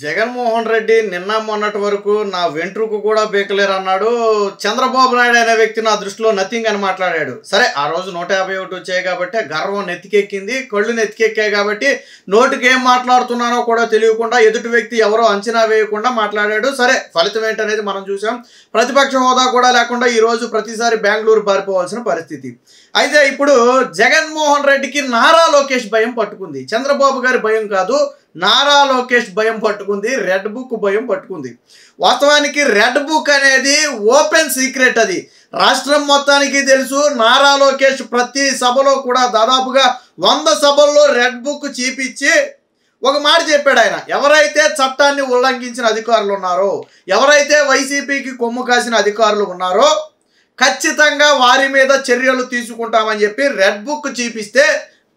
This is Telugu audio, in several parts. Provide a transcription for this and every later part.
జగన్మోహన్ రెడ్డి నిన్న మొన్నటి వరకు నా వెంట్రుకు కూడా బీకలేరు అన్నాడు. చంద్రబాబు నాయుడు అనే వ్యక్తి నా దృష్టిలో నథింగ్ అని మాట్లాడాడు. సరే, ఆ రోజు 151 వచ్చాయి కాబట్టి గర్వం నెత్తికెక్కింది, కళ్ళు నెత్తికెక్కాయి కాబట్టి నోటికి ఏం మాట్లాడుతున్నానో కూడా తెలియకుండా ఎదుటి వ్యక్తి ఎవరో అంచనా వేయకుండా మాట్లాడాడు. సరే, ఫలితం ఏంటనేది మనం చూసాం. ప్రతిపక్ష హోదా కూడా లేకుండా ఈరోజు ప్రతిసారి బెంగళూరు పారిపోవాల్సిన పరిస్థితి. అయితే ఇప్పుడు జగన్మోహన్ రెడ్డికి నారా లోకేష్ భయం పట్టుకుంది. చంద్రబాబు గారి భయం కాదు, నారా లోకేష్ భయం పట్టుకుంది, రెడ్ బుక్ భయం పట్టుకుంది. వాస్తవానికి రెడ్ బుక్ అనేది ఓపెన్ సీక్రెట్. అది రాష్ట్రం మొత్తానికి తెలుసు. నారా లోకేష్ ప్రతి సభలో కూడా దాదాపుగా 100 సభల్లో రెడ్ బుక్ చూపించి ఒక మాట చెప్పాడు. ఆయన ఎవరైతే చట్టాన్ని ఉల్లంఘించిన అధికారులు ఉన్నారో, ఎవరైతే వైసీపీకి కొమ్ము కాసిన అధికారులు ఉన్నారో ఖచ్చితంగా వారి మీద చర్యలు తీసుకుంటామని చెప్పి రెడ్ బుక్ చూపిస్తే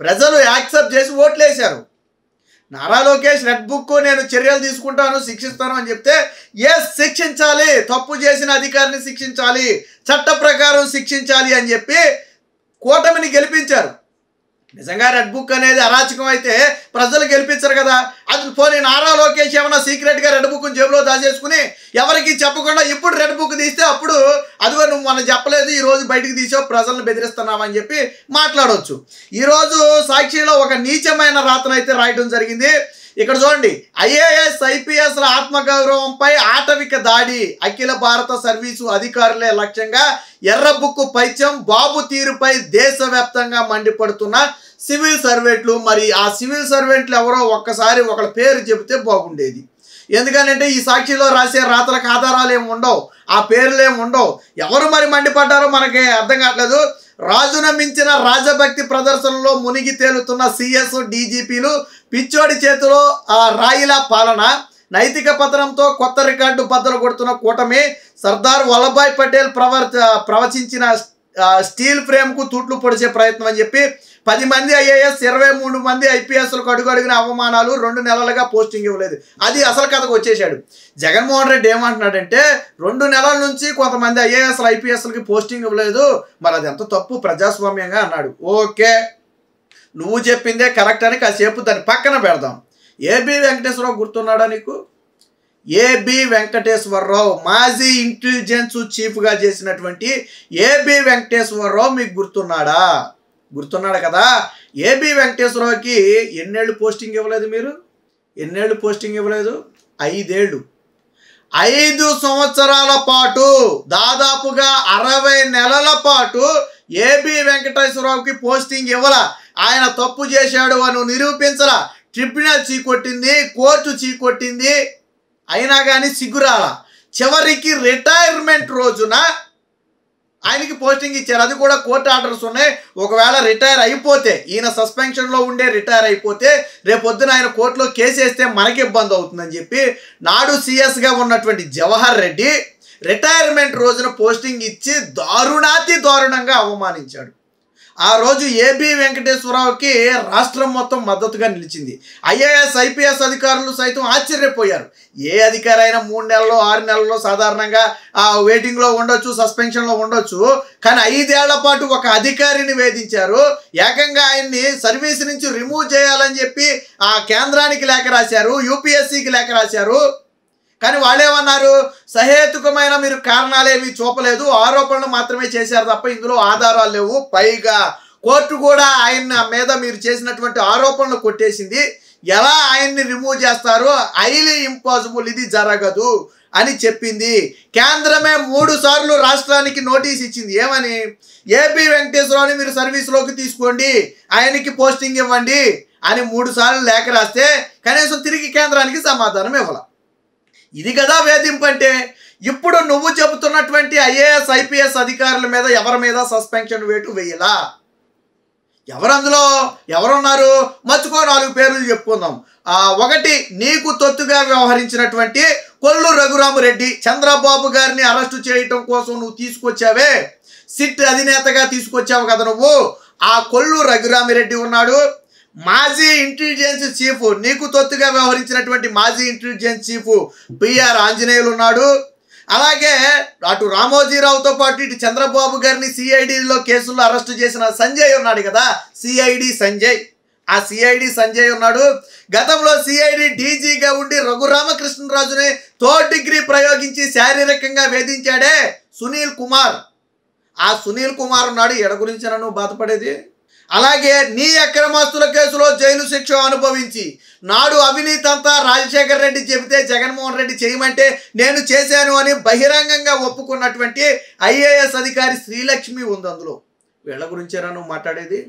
ప్రజలు యాక్సెప్ట్ చేసి ఓట్లేశారు. నారా లోకేష్ రెడ్ బుక్ నేను చర్యలు తీసుకుంటాను, శిక్షిస్తాను అని చెప్తే శిక్షించాలి, తప్పు చేసిన అధికారిని శిక్షించాలి, చట్ట ప్రకారం శిక్షించాలి అని చెప్పి కూటమిని గెలిపించారు. నిజంగా రెడ్ బుక్ అనేది అరాచకం అయితే ప్రజలు గెలిపించరు కదా. అది పోనీ నారా లోకేష్ ఏమన్నా సీక్రెట్గా రెడ్ బుక్ జేబులో దాచేసుకుని ఎవరికి చెప్పకుండా ఇప్పుడు రెడ్ బుక్ తీస్తే అప్పుడు అదిగో నువ్వు మనం చెప్పలేదు, ఈరోజు బయటికి తీసావు, ప్రజలను బెదిరిస్తున్నామని చెప్పి మాట్లాడవచ్చు. ఈరోజు సాక్షిలో ఒక నీచమైన రాతనైతే రాయడం జరిగింది. ఇక్కడ చూడండి, ఐఏఎస్ ఐపీఎస్ల ఆత్మగౌరవంపై ఆటవిక దాడి, అఖిల భారత సర్వీసు అధికారులే లక్ష్యంగా ఎర్ర బుక్కు పైత్యం, బాబు తీరుపై దేశవ్యాప్తంగా మండిపడుతున్న సివిల్ సర్వెంట్లు. మరి ఆ సివిల్ సర్వెంట్లు ఎవరో ఒక్కసారి ఒకళ్ళ పేరు చెబితే బాగుండేది. ఎందుకంటే ఈ సాక్షిలో రాసే రాతలకు ఆధారాలు ఏమి ఉండవు, ఆ పేర్లు ఏమి ఉండవు. ఎవరు మరి మండిపడ్డారో మనకి అర్థం కావట్లేదు. రాజున మించిన రాజభక్తి ప్రదర్శనలో మునిగి తేలుతున్న సిఎస్ డీజీపీలు, పిచ్చోడి చేతిలో రాయిల పాలన, నైతిక పతనంతో కొత్త రికార్డు బద్దలు కొడుతున్న కూటమి, సర్దార్ వల్లభాయ్ పటేల్ ప్రవచించిన స్టీల్ ఫ్రేమ్కు తూట్లు పొడిచే ప్రయత్నం అని చెప్పి 10 మంది ఐఏఎస్ 23 మంది ఐపీఎస్లకు అడుగడుగున అవమానాలు, 2 నెలలుగా పోస్టింగ్ ఇవ్వలేదు. అది అసలు కథకు వచ్చేసాడు. జగన్మోహన్ రెడ్డి ఏమంటున్నాడంటే 2 నెలల నుంచి కొంతమంది ఐఏఎస్లు ఐపీఎస్లకి పోస్టింగ్ ఇవ్వలేదు, మరి అది ఎంత తప్పు ప్రజాస్వామ్యంగా అన్నాడు. ఓకే, నువ్వు చెప్పిందే కరెక్ట్ అని కాసేపు దాన్ని పక్కన పెడదాం. ఏబి వెంకటేశ్వరరావు గుర్తున్నాడా నీకు? ఏబి వెంకటేశ్వరరావు మాజీ ఇంటెలిజెన్స్ చీఫ్గా చేసినటువంటి ఏబి వెంకటేశ్వరరావు మీకు గుర్తున్నాడా? గుర్తున్నాడు కదా. ఏబి వెంకటేశ్వరరావుకి ఎన్నేళ్ళు పోస్టింగ్ ఇవ్వలేదు? మీరు ఎన్నేళ్ళు పోస్టింగ్ ఇవ్వలేదు? 5 ఏళ్ళు. 5 సంవత్సరాల పాటు దాదాపుగా 60 నెలల పాటు ఏబి వెంకటేశ్వరరావుకి పోస్టింగ్ ఇవ్వాల. ఆయన తప్పు చేశాడు అని నిరూపించాల. ట్రిబ్యునల్ చీకొట్టింది, కోర్టు చీకొట్టింది, అయినా కానీ సిగ్గురాల. చివరికి రిటైర్మెంట్ రోజున ఆయనకి పోస్టింగ్ ఇచ్చారు. అది కూడా కోర్టు ఆర్డర్స్ ఉన్నాయి. ఒకవేళ రిటైర్ అయిపోతే, ఈయన సస్పెన్షన్లో ఉండే రిటైర్ అయిపోతే రేపొద్దున ఆయన కోర్టులో కేసు వేస్తే మనకి ఇబ్బంది అవుతుందని చెప్పి నాడు సిఎస్గా ఉన్నటువంటి జవహర్ రెడ్డి రిటైర్మెంట్ రోజున పోస్టింగ్ ఇచ్చి దారుణాతి దారుణంగా అవమానించాడు. ఆ రోజు ఏబి వెంకటేశ్వరరావుకి రాష్ట్రం మొత్తం మద్దతుగా నిలిచింది. ఐఏఎస్ ఐపీఎస్ అధికారులు సైతం ఆశ్చర్యపోయారు. ఏ అధికారి అయినా 3 నెలల్లో 6 నెలల్లో సాధారణంగా వెయిటింగ్లో ఉండొచ్చు, సస్పెన్షన్లో ఉండొచ్చు. కానీ 5 ఏళ్ల పాటు ఒక అధికారిని వేధించారు. ఏకంగా ఆయన్ని సర్వీస్ నుంచి రిమూవ్ చేయాలని చెప్పి ఆ కేంద్రానికి లేఖ రాశారు, యూపీఎస్సీకి లేఖ రాశారు. కానీ వాళ్ళేమన్నారు, సహేతుకమైన మీరు కారణాలేవి చూపలేదు, ఆరోపణలు మాత్రమే చేశారు తప్ప ఇందులో ఆధారాలు లేవు. పైగా కోర్టు కూడా ఆయన మీద మీరు చేసినటువంటి ఆరోపణలు కొట్టేసింది. ఎలా ఆయన్ని రిమూవ్ చేస్తారు? హైలీ ఇంపాసిబుల్, ఇది జరగదు అని చెప్పింది. కేంద్రమే 3 సార్లు రాష్ట్రానికి నోటీస్ ఇచ్చింది. ఏమని? ఏబి వెంకటేశ్వరరావుని మీరు సర్వీస్లోకి తీసుకోండి, ఆయనకి పోస్టింగ్ ఇవ్వండి అని 3 సార్లు లేఖ రాస్తే కనీసం తిరిగి కేంద్రానికి సమాధానం ఇవ్వాలి. ఇది కదా వేధింపు అంటే. ఇప్పుడు నువ్వు చెబుతున్నటువంటి ఐఏఎస్ ఐపీఎస్ అధికారుల మీద ఎవరి మీద సస్పెన్షన్ వేటు వేయలా? ఎవరందులో ఎవరున్నారు? మర్చుకో, 4 పేర్లు చెప్పుకుందాం. 1, నీకు తొత్తుగా వ్యవహరించినటువంటి కొల్లు రఘురామరెడ్డి. చంద్రబాబు గారిని అరెస్టు చేయటం కోసం నువ్వు తీసుకొచ్చావే, సిట్ అధినేతగా తీసుకొచ్చావు కదా నువ్వు. ఆ కొల్లు రఘురామరెడ్డి ఉన్నాడు. మాజీ ఇంటెలిజెన్స్ చీఫ్, నీకు తొత్తుగా వ్యవహరించినటువంటి మాజీ ఇంటెలిజెన్స్ చీఫ్ పిఆర్ ఆంజనేయులు ఉన్నాడు. అలాగే అటు రామోజీరావుతో పాటు ఇటు చంద్రబాబు గారిని సిఐడిలో కేసుల్లో అరెస్టు చేసిన సంజయ్ ఉన్నాడు కదా, సిఐడి సంజయ్. ఆ సిఐడి సంజయ్ ఉన్నాడు. గతంలో సిఐడి డీజీగా ఉండి రఘురామకృష్ణరాజుని 3rd డిగ్రీ ప్రయోగించి శారీరకంగా వేధించాడే సునీల్ కుమార్. ఆ సునీల్ కుమార్ ఉన్నాడు. ఎడ గురించి నన్ను బాధపడేది. అలాగే నీ అక్రమాస్తుల కేసులో జైలు శిక్ష అనుభవించి నాడు అవినీతి అంతా రాజశేఖర్ రెడ్డి చెబితే జగన్మోహన్ రెడ్డి చేయమంటే నేను చేశాను అని బహిరంగంగా ఒప్పుకున్నటువంటి ఐఏఎస్ అధికారి శ్రీలక్ష్మి ఉంది అందులో. వీళ్ళ గురించేనా నువ్వు మాట్లాడేది?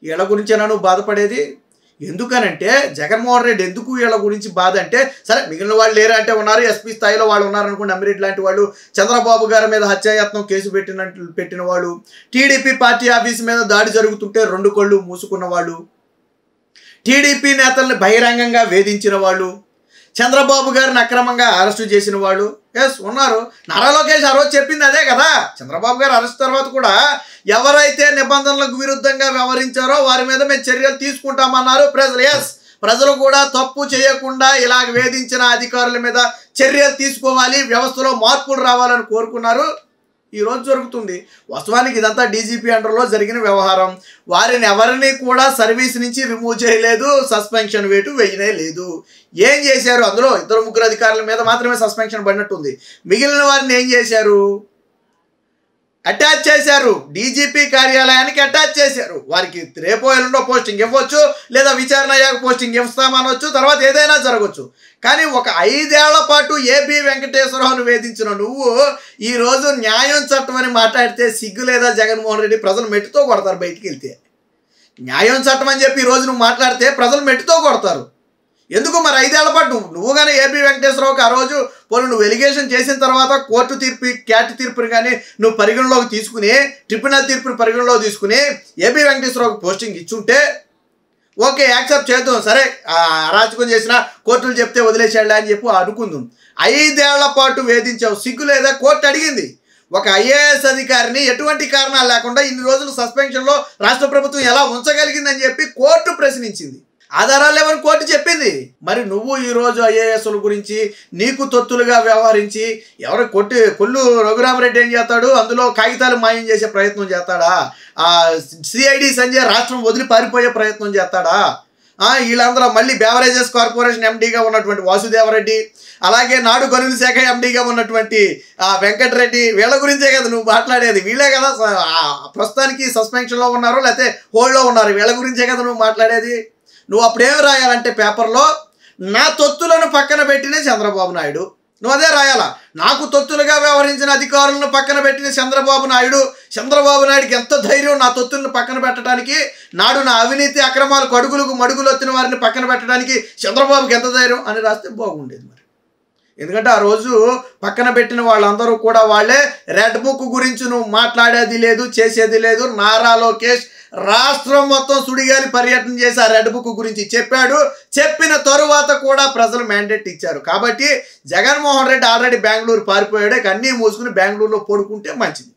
వీళ్ళ గురించేనా నువ్వు బాధపడేది? ఎందుకనంటే జగన్మోహన్ రెడ్డి ఎందుకు వీళ్ళ గురించి బాధ అంటే, సరే మిగిలిన వాళ్ళు లేరా అంటే ఉన్నారు, ఎస్పీ స్థాయిలో వాళ్ళు ఉన్నారనుకోండి, అమ్మిరెడ్డి లాంటి వాళ్ళు, చంద్రబాబు గారి మీద హత్యాయత్నం కేసు పెట్టిన వాళ్ళు, టీడీపీ పార్టీ ఆఫీసు మీద దాడి జరుగుతుంటే 2 కళ్ళు మూసుకున్న వాళ్ళు, టీడీపీ నేతల్ని బహిరంగంగా వేధించిన వాళ్ళు, చంద్రబాబు గారిని అక్రమంగా అరెస్టు చేసిన వాళ్ళు ఉన్నారు. నారా లోకేష్ ఆ రోజు చెప్పింది అదే కదా. చంద్రబాబు గారు అరెస్ట్ తర్వాత కూడా ఎవరైతే నిబంధనలకు విరుద్ధంగా వ్యవహరించారో వారి మీద మేము చర్యలు తీసుకుంటామన్నారు ప్రజలు. ప్రజలు కూడా తప్పు చేయకుండా ఇలాగ వేధించిన అధికారుల మీద చర్యలు తీసుకోవాలి, వ్యవస్థలో మార్పులు రావాలని కోరుకున్నారు. ఈరోజు జరుగుతుంది. వాస్తవానికి ఇదంతా డీజీపీ అండర్లో జరిగిన వ్యవహారం. వారిని ఎవరిని కూడా సర్వీస్ నుంచి రిమూవ్ చేయలేదు, సస్పెన్షన్ వేటు వేయనే లేదు. ఏం చేశారు? అందులో 2-3 అధికారుల మీద మాత్రమే సస్పెన్షన్ పడినట్టుంది. మిగిలిన వారిని ఏం చేశారు? అటాచ్ చేశారు. డీజీపీ కార్యాలయానికి అటాచ్ చేశారు. వారికి రేపో ఎల్లుండో పోస్టింగ్ ఇవ్వచ్చు, లేదా విచారణ అయ్యాక పోస్టింగ్ ఇస్తామనవచ్చు, తర్వాత ఏదైనా జరగవచ్చు. కానీ ఒక 5 ఏళ్ల పాటు ఏబి వెంకటేశ్వరరావును వేధించిన నువ్వు ఈరోజు న్యాయం చట్టం అని మాట్లాడితే సిగ్గు లేదా జగన్మోహన్ రెడ్డి? ప్రజలు మెట్టుతో కొడతారు బయటికి వెళ్తే. న్యాయం చట్టం అని చెప్పి ఈరోజు నువ్వు మాట్లాడితే ప్రజలు మెట్టుతో కొడతారు. ఎందుకు మరి 5 ఏళ్ల పాటు నువ్వు కానీ ఏబి వెంకటేశ్వరరావుకి ఆ రోజు పోనీ నువ్వు ఎలిగేషన్ చేసిన తర్వాత కోర్టు తీర్పు క్యాట్ తీర్పుని కానీ నువ్వు పరిగణలోకి తీసుకుని, ట్రిబ్యునల్ తీర్పుని పరిగణలోకి తీసుకుని ఏబి వెంకటేశ్వరరావుకి పోస్టింగ్ ఇచ్చుంటే ఓకే, యాక్సెప్ట్ చేద్దాం, సరే అరాచకం చేసిన కోర్టులు చెప్తే వదిలేసాడులే అని చెప్పి అనుకుందాం. 5 ఏళ్ల పాటు వేధించావు, సిగ్గు లేదా? కోర్టు అడిగింది. ఒక ఐఏఎస్ అధికారిని ఎటువంటి కారణాలు లేకుండా ఇన్ని రోజులు సస్పెన్షన్లో రాష్ట్ర ప్రభుత్వం ఎలా ఉంచగలిగిందని చెప్పి కోర్టు ప్రశ్నించింది. ఆధారాలు లేవని కోర్టు చెప్పింది. మరి నువ్వు ఈరోజు ఐఏఎస్ల గురించి నీకు తొత్తులుగా వ్యవహరించి ఎవరు కొల్లు రఘురామరెడ్డి ఏం చేస్తాడు? అందులో కాగితాలు మాయం చేసే ప్రయత్నం చేస్తాడా? సిఐడి సంజయ్ రాష్ట్రం వదిలి పారిపోయే ప్రయత్నం చేస్తాడా? వీళ్ళందరూ మళ్ళీ బేవరేజెస్ కార్పొరేషన్ ఎండీగా ఉన్నటువంటి వాసుదేవరెడ్డి, అలాగే నాడు గనుల శాఖ ఎండీగా ఉన్నటువంటి వెంకటరెడ్డి, వీళ్ళ గురించే కదా నువ్వు మాట్లాడేది. వీళ్ళే కదా ప్రస్తుతానికి సస్పెన్షన్లో ఉన్నారు, లేకపోతే హోల్డ్లో ఉన్నారు. వీళ్ళ గురించే కదా నువ్వు మాట్లాడేది. నువ్వు అప్పుడేం రాయాలంటే పేపర్లో, నా తొత్తులను పక్కన పెట్టిన చంద్రబాబు నాయుడు. నువ్వు అదే రాయాలా. నాకు తొత్తులుగా వ్యవహరించిన అధికారులను పక్కన పెట్టిన చంద్రబాబు నాయుడికి ఎంత ధైర్యం నా తొత్తులను పక్కన పెట్టడానికి, నాడు నా అవినీతి అక్రమాలకు అడుగులకు మడుగులు వచ్చిన వారిని పక్కన పెట్టడానికి చంద్రబాబుకి ఎంత ధైర్యం అని రాస్తే బాగుండేది. మరి ఎందుకంటే ఆ రోజు పక్కన పెట్టిన వాళ్ళందరూ కూడా వాళ్ళే. రెడ్ బుక్ గురించి నువ్వు మాట్లాడేది లేదు, చేసేది లేదు. నారా లోకేష్ రాష్ట్రం మొత్తం సుడిగాలి పర్యటన చేసి ఆ రెడ్ బుక్ గురించి చెప్పాడు. చెప్పిన తరువాత కూడా ప్రజలు మ్యాండేట్ ఇచ్చారు. కాబట్టి జగన్మోహన్ రెడ్డి ఆల్రెడీ బెంగళూరు పారిపోయాడు. అన్నీ మూసుకుని బెంగళూరులో పడుకుంటే మంచిది.